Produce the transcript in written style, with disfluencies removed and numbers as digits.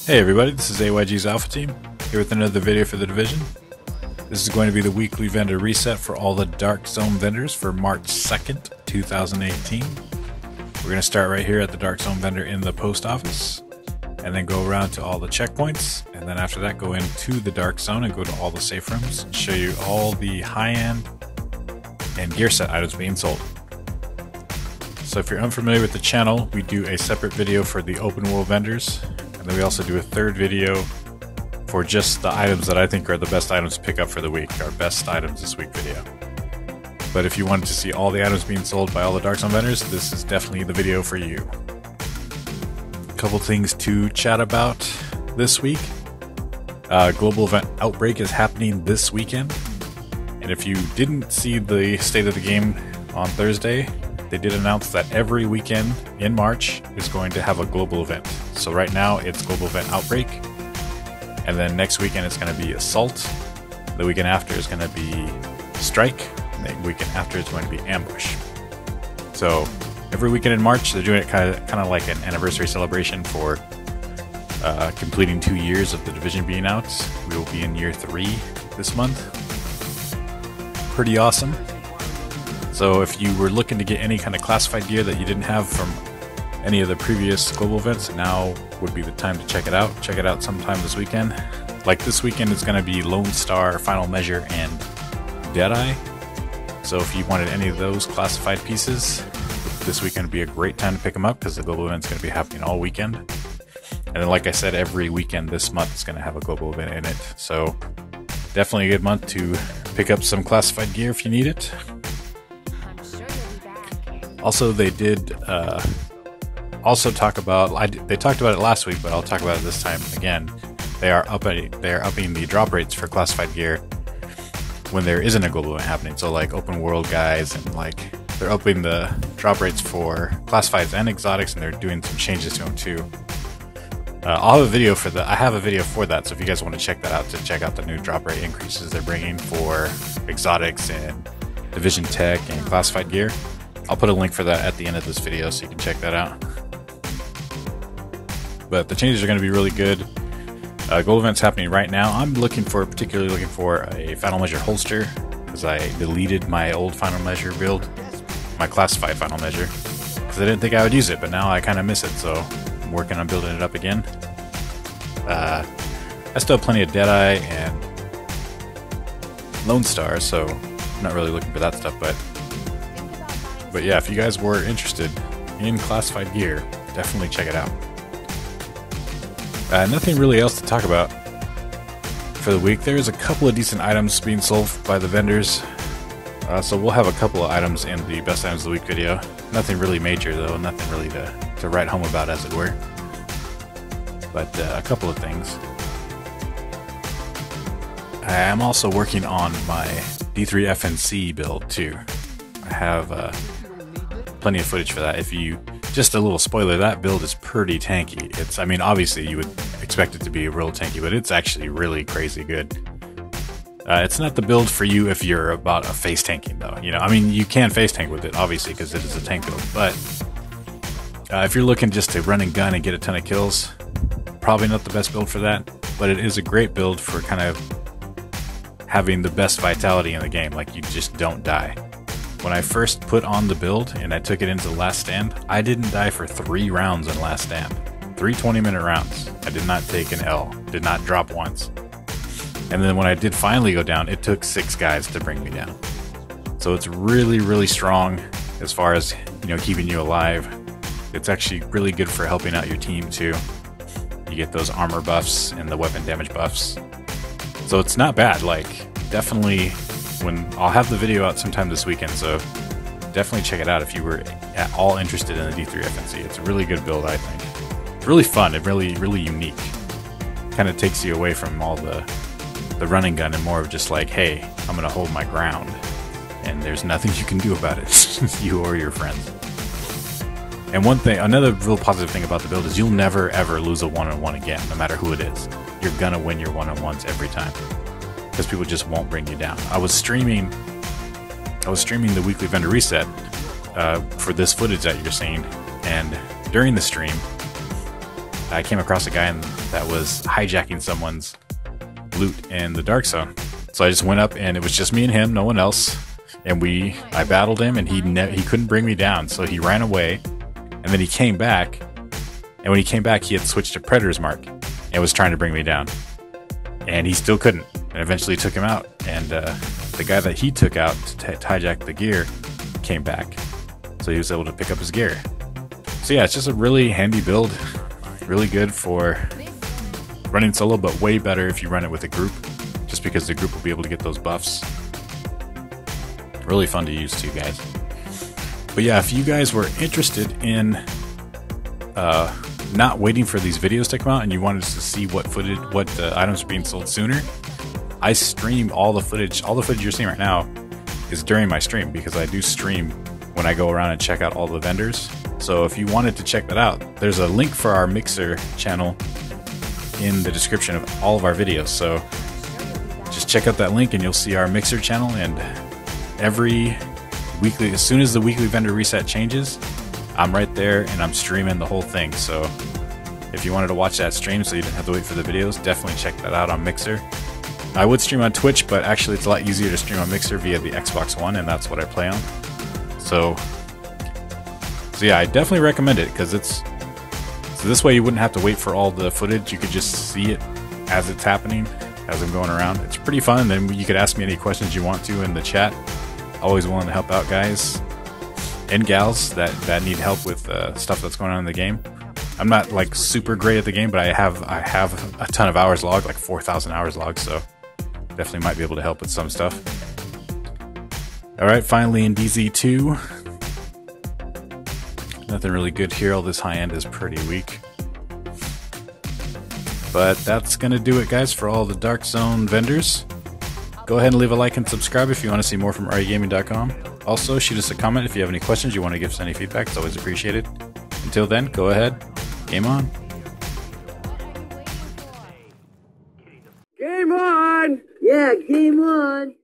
Hey everybody, this is AYG's Alpha Team, here with another video for the division. This is going to be the weekly vendor reset for all the Dark Zone vendors for March 2nd, 2018. We're going to start right here at the Dark Zone vendor in the post office, and then go around to all the checkpoints, and then after that go into the Dark Zone and go to all the safe rooms and show you all the high-end and gear set items being sold. So if you're unfamiliar with the channel, we do a separate video for the open world vendors. And then we also do a third video for just the items that I think are the best items to pick up for the week, our best items this week video. But if you wanted to see all the items being sold by all the Dark Zone vendors, this is definitely the video for you. A couple things to chat about this week. Global event Outbreak is happening this weekend. And if you didn't see the state of the game on Thursday, they did announce that every weekend in March is going to have a global event. So right now it's global event Outbreak, and then next weekend it's going to be Assault. The weekend after is going to be Strike, and the weekend after it's going to be Ambush. So every weekend in March they're doing it kind of like an anniversary celebration for completing 2 years of the division being out. We will be in year 3 this month. Pretty awesome. So if you were looking to get any kind of classified gear that you didn't have from any of the previous global events, now would be the time to check it out. Check it out sometime this weekend. Like this weekend it's going to be Lone Star, Final Measure, and Deadeye. So if you wanted any of those classified pieces, this weekend would be a great time to pick them up because the global event is going to be happening all weekend. And then like I said, every weekend this month is going to have a global event in it. So definitely a good month to pick up some classified gear if you need it. Also, they did also talk about. They talked about it last week, but I'll talk about it this time again. They are upping the drop rates for classified gear when there isn't a global event happening. So like open world guys, and like they're upping the drop rates for classifieds and exotics, and they're doing some changes to them too. I'll have a video for that. I have a video for that, so if you guys want to check that out, to check out the new drop rate increases they're bringing for exotics and division tech and classified gear. I'll put a link for that at the end of this video so you can check that out. But the changes are going to be really good. Gold event's happening right now. I'm particularly looking for a Final Measure holster because I deleted my old Final Measure build, my classified Final Measure, because I didn't think I would use it, but now I kind of miss it, so I'm working on building it up again. I still have plenty of Deadeye and Lone Star, so I'm not really looking for that stuff, But yeah, if you guys were interested in classified gear, definitely check it out. Nothing really else to talk about for the week. There's a couple of decent items being sold by the vendors. So we'll have a couple of items in the Best Items of the Week video. Nothing really major though, nothing really to write home about, as it were. But a couple of things. I am also working on my D3 FNC build too. I have plenty of footage for that. Just a little spoiler, that build is pretty tanky. I mean, obviously you would expect it to be real tanky, but it's actually really crazy good. It's not the build for you if you're about a face tanking though. You know, I mean, you can face tank with it obviously because it is a tank build, but if you're looking just to run and gun and get a ton of kills, probably not the best build for that. But it is a great build for kind of having the best vitality in the game. Like, you just don't die. When I first put on the build and I took it into Last Stand, I didn't die for 3 rounds in Last Stand. 3 20-minute rounds. I did not take an L. Did not drop once. And then when I did finally go down, it took 6 guys to bring me down. So it's really, really strong as far as, you know, keeping you alive. It's actually really good for helping out your team too. You get those armor buffs and the weapon damage buffs. So it's not bad. Like, definitely. I'll have the video out sometime this weekend, so definitely check it out if you were at all interested in the D3 FNC. It's a really good build, I think. It's really fun and really, really unique. Kind of takes you away from all the running gun and more of just like, hey, I'm going to hold my ground, and there's nothing you can do about it, you or your friends. And another real positive thing about the build is you'll never ever lose a one-on-one again, no matter who it is. You're going to win your one-on-ones every time, because people just won't bring you down. I was streaming the weekly vendor reset for this footage that you're seeing, and during the stream, I came across a guy that was hijacking someone's loot in the Dark Zone. So I just went up, and it was just me and him, no one else. And I battled him, and he couldn't bring me down, so he ran away. And then he came back, and when he came back, he had switched to Predator's Mark and was trying to bring me down. And he still couldn't, and eventually took him out. And the guy that he took out to hijack the gear came back, so he was able to pick up his gear. So yeah, it's just a really handy build, really good for running solo, but way better if you run it with a group, just because the group will be able to get those buffs. Really fun to use too, guys. But yeah, if you guys were interested in not waiting for these videos to come out and you wanted to see what items are being sold sooner, I stream all the footage. All the footage you're seeing right now is during my stream, because I do stream when I go around and check out all the vendors. So if you wanted to check that out, there's a link for our Mixer channel in the description of all of our videos. So just check out that link and you'll see our Mixer channel, and every weekly, as soon as the weekly vendor reset changes, I'm right there and I'm streaming the whole thing. So if you wanted to watch that stream so you didn't have to wait for the videos, definitely check that out on Mixer. I would stream on Twitch, but actually it's a lot easier to stream on Mixer via the Xbox One, and that's what I play on. So yeah, I definitely recommend it, because so this way you wouldn't have to wait for all the footage. You could just see it as it's happening, as I'm going around. It's pretty fun, and then you could ask me any questions you want to in the chat. Always willing to help out guys and gals that need help with stuff that's going on in the game. I'm not like super great at the game, but I have a ton of hours logged, like 4,000 hours logged, so definitely might be able to help with some stuff. Alright, finally in DZ2. Nothing really good here. All this high end is pretty weak. But that's going to do it, guys, for all the Dark Zone vendors. Go ahead and leave a like and subscribe if you want to see more from REgaming.com. Also, shoot us a comment if you have any questions, you want to give us any feedback. It's always appreciated. Until then, go ahead. Game on. Game on! Yeah, game on!